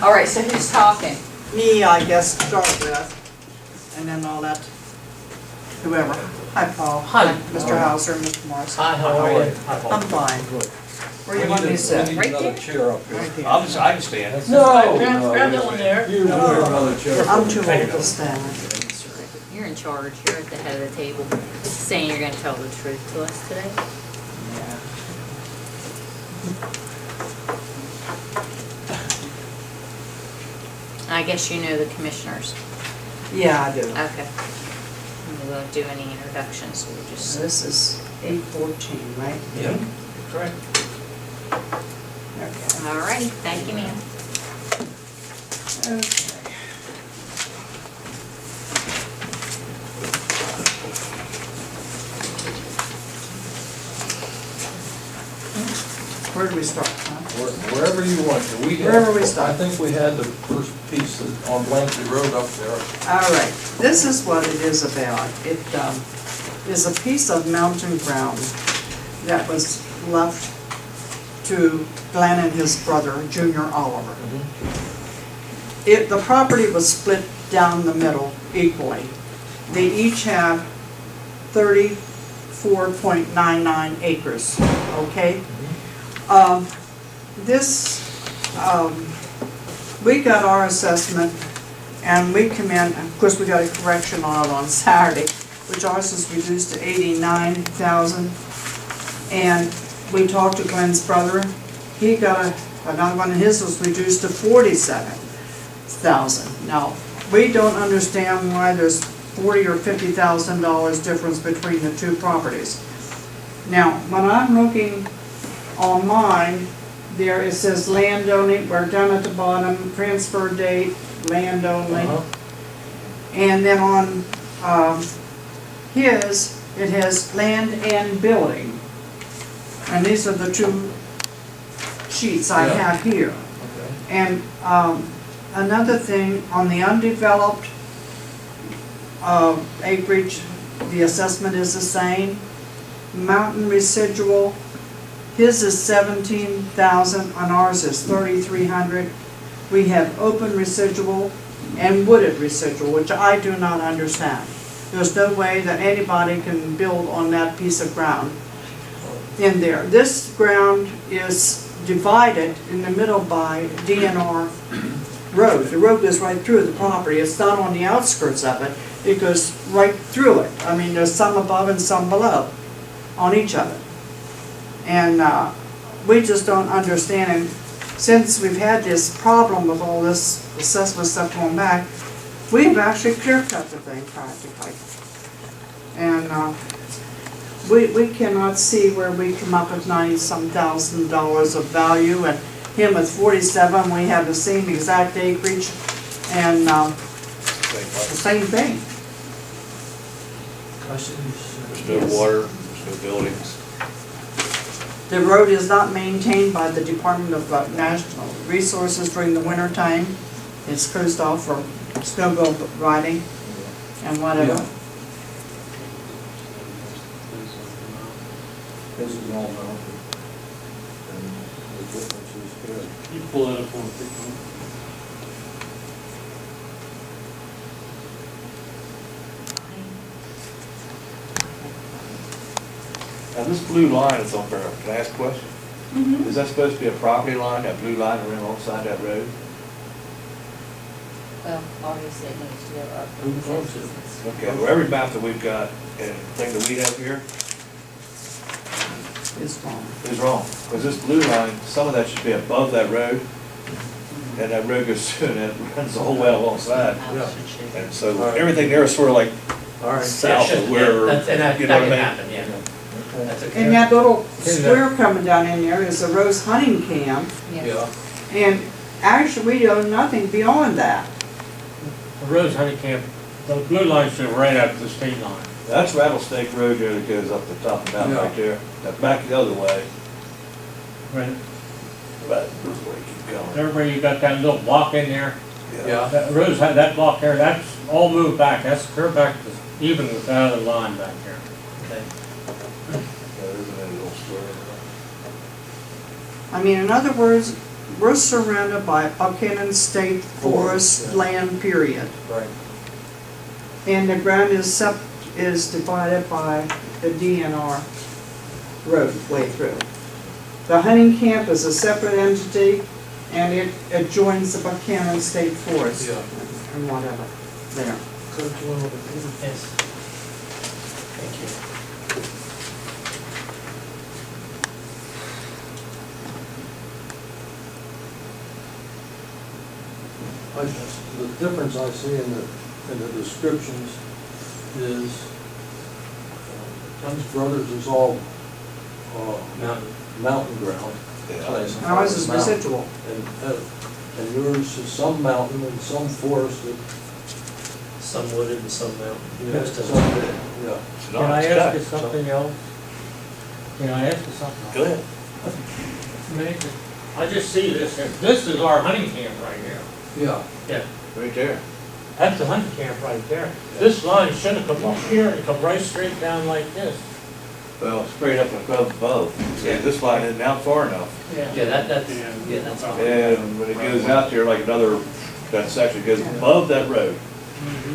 All right, so who's talking? Me, I guess, to start with, and then I'll let whoever. Hi, Paul. Hi. Mr. Hauser, Mr. Morris. Hi, how are you? I'm fine. Where do you want me to sit? Right there? Chair up here. Right here. I can stand. No, grab that one there. You wear another chair. I'm too old to stand. You're in charge. You're at the head of the table. Saying you're gonna tell the truth to us today? I guess you know the commissioners. Yeah, I do. Okay. We won't do any introductions, so we'll So just. this is 814, right? Yeah, correct. Okay. All right, thank you, ma'am. Okay. Where do we start, huh? Wherever you want to. Wherever we start. I think we had the first piece on Blanchard Road up there. All right, this is what it is about. It is a piece of mountain ground that was left to Glenn and his brother, Junior Oliver. The property was split down the middle equally. They each have 34.99 acres, okay? We got our assessment and we come in, of course we got a correction on it on Saturday, which ours was reduced to 89,000. And we talked to Glenn's brother, he got another one, and his was reduced to 47,000. Now, we don't understand why there's $40,000 or $50,000 difference between the two properties. Now, when I'm looking on mine, there it says land only, we're down at the bottom, transfer date, land only. And then on his, it has land and building. And these are the two sheets I have here. Okay. And another thing, on the undeveloped acreage, the assessment is the same. Mountain residual, his is 17,000, and ours is 3,300. We have open residual and wooded residual, which I do not understand. There's no way that anybody can build on that piece of ground in there. This ground is divided in the middle by DNR road. The road goes right through the property. It's not on the outskirts of it. It goes right through it. I mean, there's some above and some below on each of it. And we just don't understand. And since we've had this problem with all this assessment stuff going back, we've actually clear cut the thing practically. And we cannot see where we come up with $90-some thousand of value, and him with 47, we have the same exact acreage, and the same thing. Questions? There's no water, there's no buildings. The road is not maintained by the Department of National Resources during the winter time. It's closed off for snowmobile riding and whatever. Yeah. This is all mountain. And the difference is here. You pull that up on the big one. Now this blue line is on there, can I ask a question? Is that supposed to be a property line, that blue line around alongside that road? Well, obviously it needs to go up. Who owns it? Okay, well, every map that we've got and thing that we have here It's wrong. is wrong. Because this blue line, some of that should be above that road, and that road goes through and it runs the whole way alongside. And so everything there is sort of like All right. south of where, And that you know what I can mean? happen, yeah. That's okay. And that little square coming down in there is a rose hunting camp, Yes. and actually we own nothing beyond that. The Rose Honey Camp, the blue line should right up the state line. That's Rattlesnake Road there that goes up the top of the mountain right there. That's back the other way, Right. but before you keep going. Everybody, you got that little block in there. Yeah. That Rose, that block there, that's all moved back. That's clear back to even with that other line back there. Okay. There isn't any little square. I mean, in other words, we're surrounded by Buchanan State Forest yeah. land, period. Right. And the ground is divided by the DNR road way through. The hunting camp is a separate entity, and it adjoins the Buchanan State Forest. Yeah. And whatever, there. Could you want to do Yes. Thank you. The difference I see in the descriptions is, Tunn's Brothers is all, mountain ground. Yeah. place. Ours is Mountain. residual. And yours is some mountain and some forested. Some wooded and some mountain. Yeah, Most of some- them. Yeah. It's Can not, I it's ask you cut. something else? Can I ask you something else? Go ahead. Maybe. I just see this, here. This is our hunting camp right here. Yeah. Yeah. Right there. That's the hunting camp right there. This line should have come up here and come right straight down like this. Well, straight up above. See, this line isn't out far enough. Yeah, that's all. And when it goes out there, like another, that section goes above that road,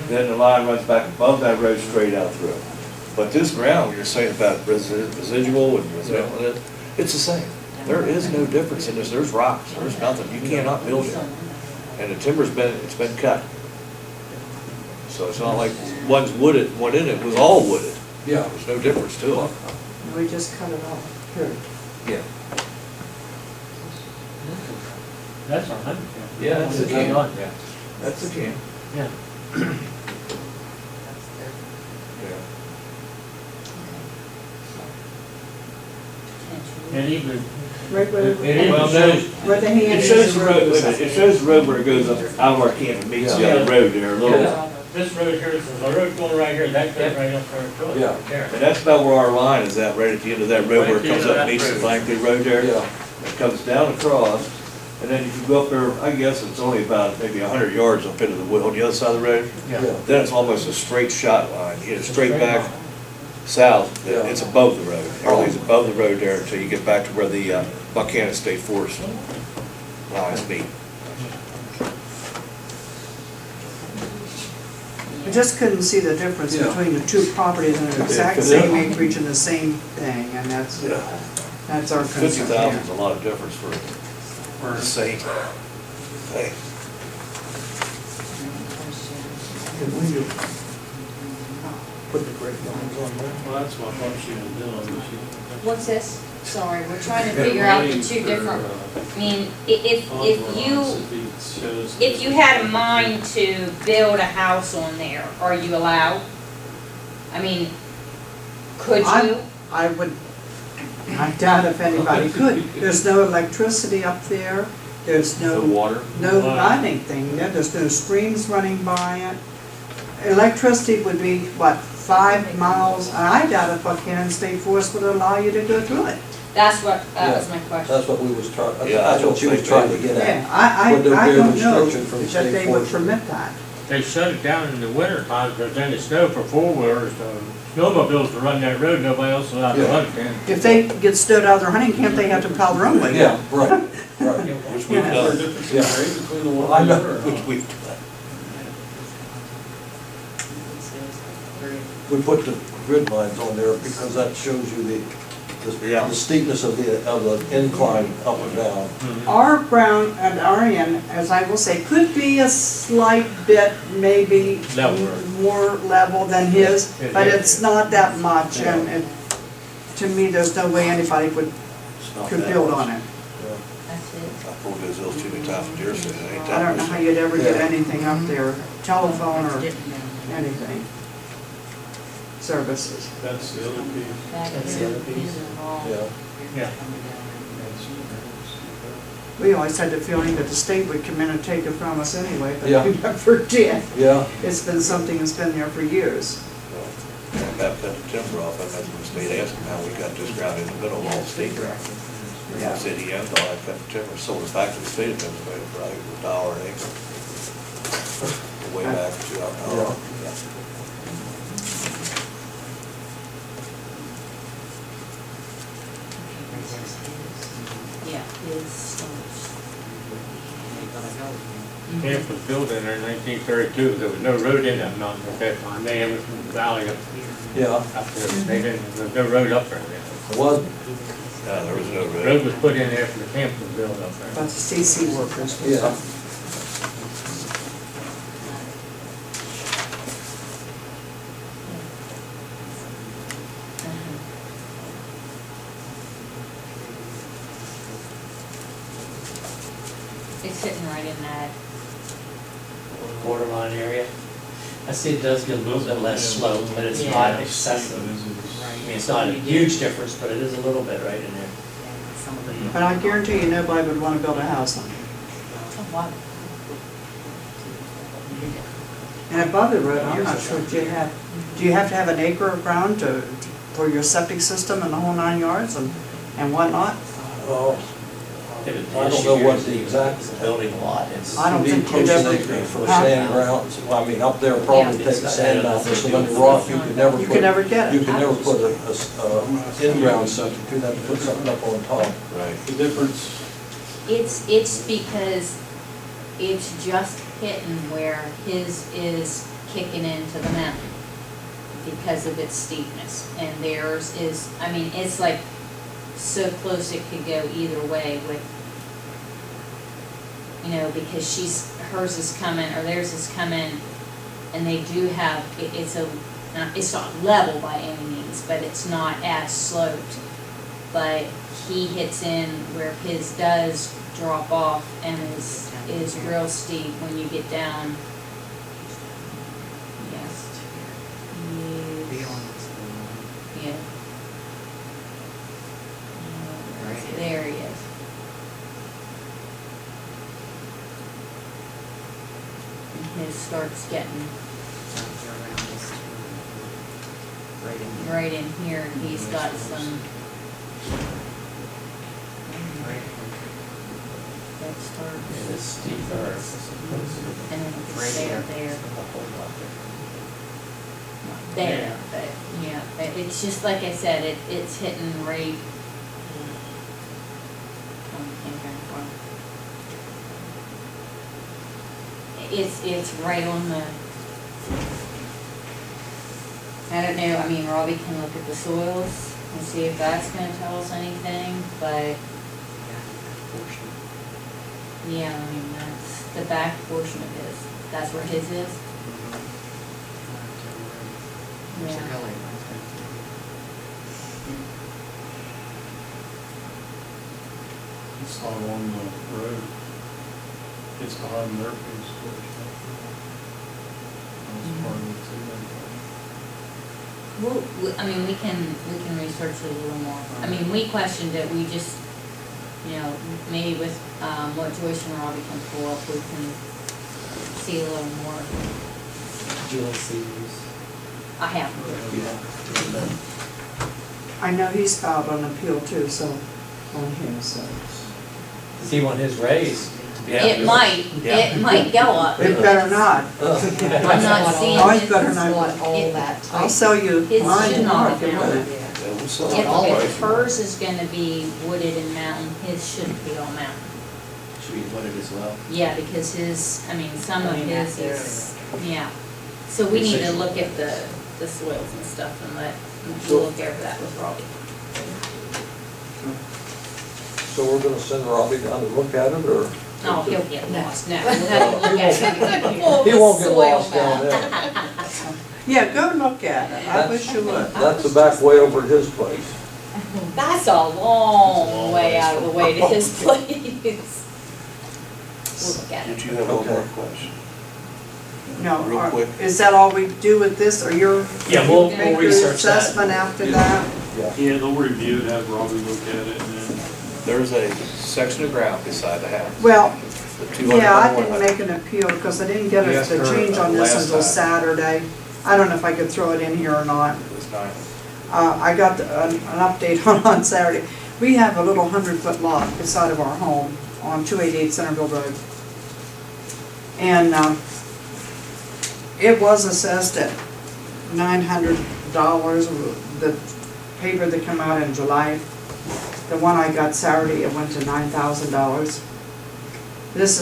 then the line runs back above that road straight out through. But this ground, you're saying about residual and residual, it's the same. There is no difference in this. There's rocks, there's nothing. You cannot build it. And the timber's it's been cut. So it's not like one's wooded, one in it was all wooded. Yeah. There's no difference to it. We just cut it off, period. Yeah. That's our hunting camp. Yeah, that's the It's camp. done, yeah. That's the camp. Yeah. Yeah. And even, Right where, it even Well, shows, where the hand It is. shows the the road, is. it shows the road where it goes up out of our camp and meets the other road there, a little. yeah, this road here, is the road going right here, that goes right up there to it, Yeah. right there. And that's about where our line is at, right at the end of that road where it comes up and meets the Blankley Road there. Yeah. It comes down across, and then if you go up there, I guess it's only about maybe 100 yards up into the wood on the other side of the road. Yeah. Then it's almost a straight shot line, you know, straight back south, Yeah. it's above the road. Everything's above the road there until you get back to where the Buchanan State Forest lines meet. I just couldn't see the difference Yeah. between the two properties in the exact Yeah. same acreage and the same thing, and that's our concern. 50,000 is a lot of difference for the same thing. Can we put the grapevines on there? Well, that's what I thought she was doing, but she. What's this? Sorry, we're trying to figure out the two different, I mean, if you had a mind to build a house on there, are you allowed? I mean, could you? I doubt if anybody could. There's no electricity up there, there's The water. no anything, there's no streams running by it. Electricity would be, what, 5 miles? I doubt if Buchanan State Forest would allow you to go through it. That was my question. That's what we was trying, Yeah, I that's don't what she was think trying they to would. get Yeah, at. Would there be I a don't know restriction from that state they would forest? permit that. they shut it down in the winter time, because then it's snow for four-wheelers, snowmobiles to run that road, nobody else allowed to Yeah. run it. If they get stowed out of their hunting camp, they have to plow their own way. Yeah, right, right. Which we've Yeah. done. Yeah. Between the one I and the know. other. Which we've done. We put the grid lines on there because that shows you Yeah. the steepness of the incline up and down. Our ground at our end, as I will say, could be a slight bit, maybe Leveler. more level than his, It but is. it's not that much, and to me, there's no way anybody It's not could that build much. on it. That's it. I pulled those hills too many times from deer season, it ain't I that don't know much. how you'd ever get Yeah. anything up there, telephone or anything, services. That's the other piece. That's the other piece. Yeah. Yeah. We always had the feeling that the state would come in and take it from us anyway, but Yeah. we never did. Yeah, It's been something that's been there for years. About cut the timber off, and that's when the state asked him how we got this ground in the middle of all the state ground. Yeah. He said he owned all that cut the timber, sold it back to the state of Pennsylvania for like $1 an acre. Way back to our. Yeah, his. camp was built in there in 1932. There was no road in that mountain at that time. They have it from the valley up Yeah, there. They didn't, there was no road up there then. it wasn't. No, there was no The road. road was put in after the camp was built up there. But the CC workers. Yeah. It's sitting right in that, Borderline area. I see it does get a little bit less slope, but it's not excessive. I mean, it's not a huge difference, but it is a little bit right in there. But I guarantee you, nobody would want to build a house on it. And above the road, I'm not sure, do you have to have an acre of ground for your septic system and the whole 9 yards and whatnot? Oh, The I don't issue know here what is the exact. Building a lot, it's. I don't Be think close you'd an ever. acre for Huh? sand grounds. Well, I mean, up there probably Yeah. take the sand out, there's so many rock, you could never You put. could never get You it. could never put a in-ground septic, you'd have to put something up on top. Right. The difference, it's because it's just hitting where his is kicking into the mountain because of its steepness. And theirs is, I mean, it's like so close it could go either way with, you know, because hers is coming, or theirs is coming, and they do have, it's not level by any means, but it's not as sloped. But he hits in where his does drop off and is real steep when you get down. Yes. Yeah. There he is. And his starts getting right in here, and he's got some. That starts, It is steeper. and then it's there. Not there, but, yeah, it's just like I said, it's hitting right. It's right on the, I don't know, I mean, Robbie can look at the soils and see if that's gonna tell us anything, but yeah, I mean, that's the back portion of his, that's where his is. Yeah. it's not on the road. It's behind Murphy's. That's part of it too. Well, I mean, we can research it a little more. I mean, we questioned it, we just, you know, maybe with, what Joyce and Robbie can pull up, we can see a little more. Jewel series. I have. I know he's filed an appeal too, so, on him, so. Does he want his raised? It might go up. It better not. I'm not seeing Always his, better not. all that I'll sell you His mine should tomorrow not if you have want been. it. Yeah, we'll sell it all if price. hers is gonna be wooded and mountain, his shouldn't be all mountain. Should be wooded as well. Yeah, because his, I mean, some of Clean his that is, yeah. So we need to look at the soils and stuff and we'll look over that with Robbie. So we're gonna send Robbie down to look at it, or? Oh, he'll get lost, no. We'll have to look at it. He won't get Soil lost down map. there. Yeah, go look at it, I wish you would. That's the back way over to his place. That's a long way out of the way to his place. We'll look at it. Did you have one Okay. more question? No, Real quick. is that all we do with this, or you're? Yeah, we'll make your research that. assessment after that? Yeah. Yeah, they'll review it, have Robbie look at it, and then There's a section of ground beside the house. Well, The 200 yeah, I by didn't 100. make an appeal, because I didn't get We us asked to her, change on this last until time. Saturday. I don't know if I could throw it in here or not. It was nice. I got an update on Saturday. We have a little 100-foot lot beside of our home on 288 Centerville Road. And it was assessed at $900. The paper that came out in July, the one I got Saturday, it went to $9,000. This is